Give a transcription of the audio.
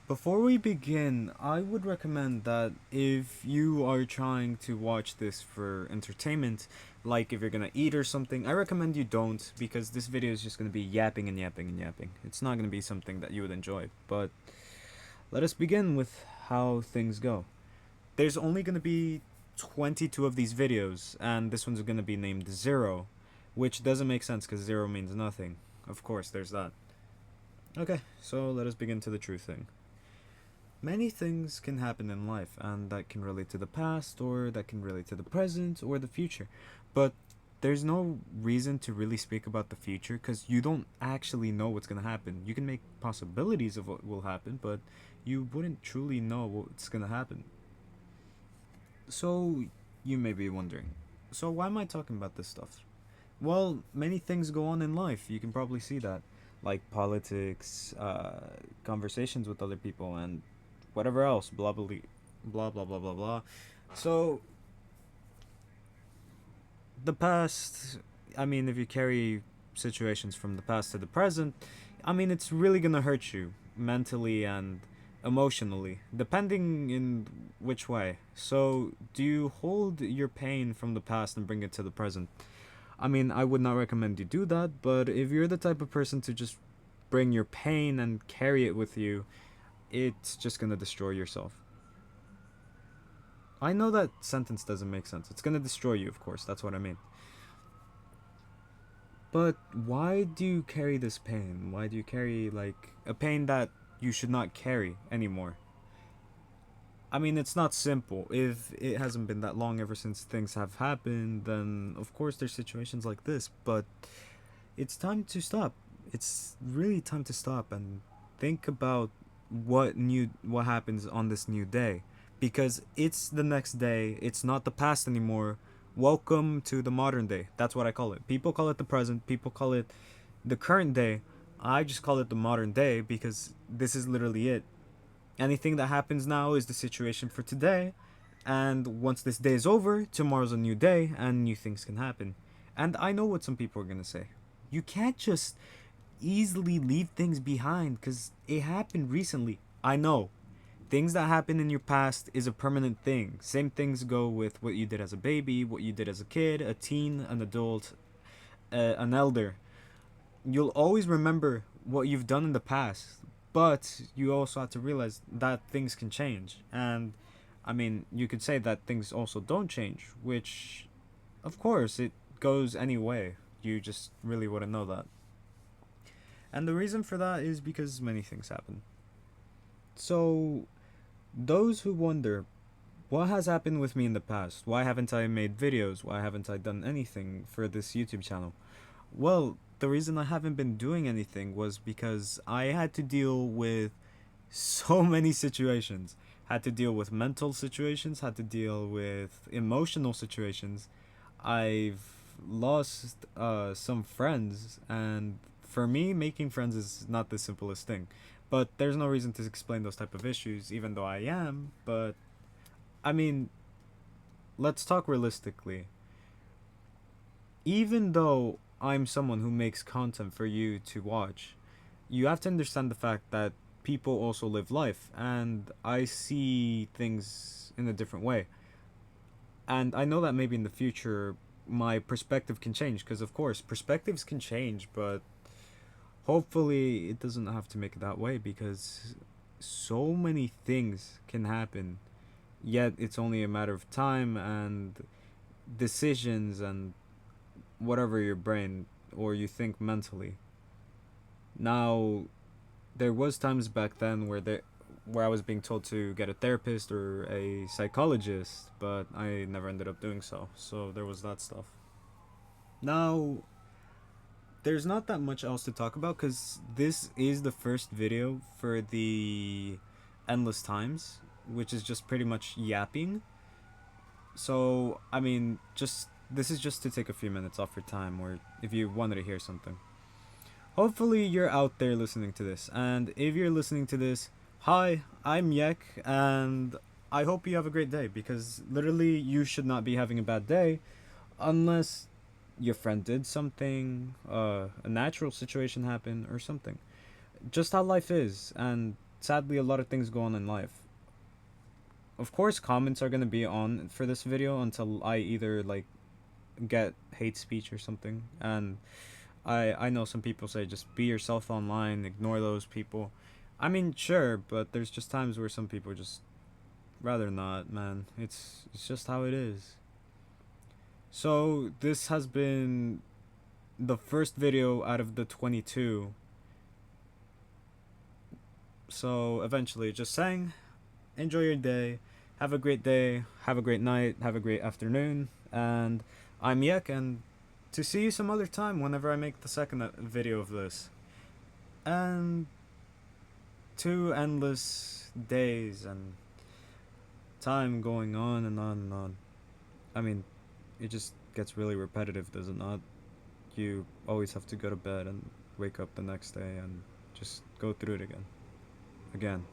Before we begin, I would recommend that if you are trying to watch this for entertainment, like if you're gonna eat or something, I recommend you don't, because this video is just gonna be yapping and yapping and yapping. It's not gonna be something that you would enjoy. But let us begin with how things go. There's only gonna be 22 of these videos, and this one's gonna be named Zero, which doesn't make sense because zero means nothing. Of course, there's that. Okay, so let us begin to the true thing. Many things can happen in life, and that can relate to the past, or that can relate to the present, or the future. But there's no reason to really speak about the future because you don't actually know what's going to happen. You can make possibilities of what will happen, but you wouldn't truly know what's going to happen. So, you may be wondering, so why am I talking about this stuff? Well, many things go on in life. You can probably see that, like politics, conversations with other people, and whatever else. Blah blah blah blah blah blah blah. So the past. I mean, if you carry situations from the past to the present, I mean, it's really gonna hurt you mentally and emotionally, depending in which way. So, do you hold your pain from the past and bring it to the present? I mean, I would not recommend you do that, but if you're the type of person to just bring your pain and carry it with you, it's just gonna destroy yourself. I know that sentence doesn't make sense. It's gonna destroy you, of course, that's what I mean. But why do you carry this pain? Why do you carry, like, a pain that you should not carry anymore? I mean, it's not simple. If it hasn't been that long ever since things have happened, then of course there's situations like this, but it's time to stop. It's really time to stop and think about what happens on this new day, because it's the next day. It's not the past anymore. Welcome to the modern day. That's what I call it. People call it the present, people call it the current day. I just call it the modern day because this is literally it. Anything that happens now is the situation for today, and once this day is over, tomorrow's a new day and new things can happen. And I know what some people are going to say. You can't just easily leave things behind because it happened recently. I know. Things that happen in your past is a permanent thing. Same things go with what you did as a baby, what you did as a kid, a teen, an adult, an elder. You'll always remember what you've done in the past, but you also have to realize that things can change. And I mean, you could say that things also don't change, which, of course, it goes anyway. You just really wouldn't know that. And the reason for that is because many things happen. So, those who wonder, what has happened with me in the past? Why haven't I made videos? Why haven't I done anything for this YouTube channel? Well, the reason I haven't been doing anything was because I had to deal with so many situations. Had to deal with mental situations, had to deal with emotional situations. I've lost some friends, and for me, making friends is not the simplest thing. But there's no reason to explain those type of issues, even though I am. But I mean, let's talk realistically. Even though I'm someone who makes content for you to watch, you have to understand the fact that people also live life, and I see things in a different way. And I know that maybe in the future my perspective can change, because of course perspectives can change, but hopefully it doesn't have to make it that way, because so many things can happen, yet it's only a matter of time and decisions and whatever your brain or you think mentally. Now, there was times back then where I was being told to get a therapist or a psychologist, but I never ended up doing so. So there was that stuff. Now, there's not that much else to talk about because this is the first video for the endless times, which is just pretty much yapping. So, I mean, just this is just to take a few minutes off your time, or if you wanted to hear something. Hopefully, you're out there listening to this, and if you're listening to this, hi, I'm Yek, and I hope you have a great day, because literally, you should not be having a bad day unless your friend did something, a natural situation happened, or something. Just how life is, and sadly a lot of things go on in life. Of course, comments are gonna be on for this video until I either like get hate speech or something. And I know some people say just be yourself online, ignore those people. I mean, sure, but there's just times where some people just rather not, man. It's just how it is. So, this has been the first video out of the 22. So, eventually just saying, enjoy your day. Have a great day, have a great night, have a great afternoon, and I'm Yek, and to see you some other time whenever I make the second video of this. And two endless days and time going on and on and on. I mean, it just gets really repetitive, does it not? You always have to go to bed and wake up the next day and just go through it again. Again.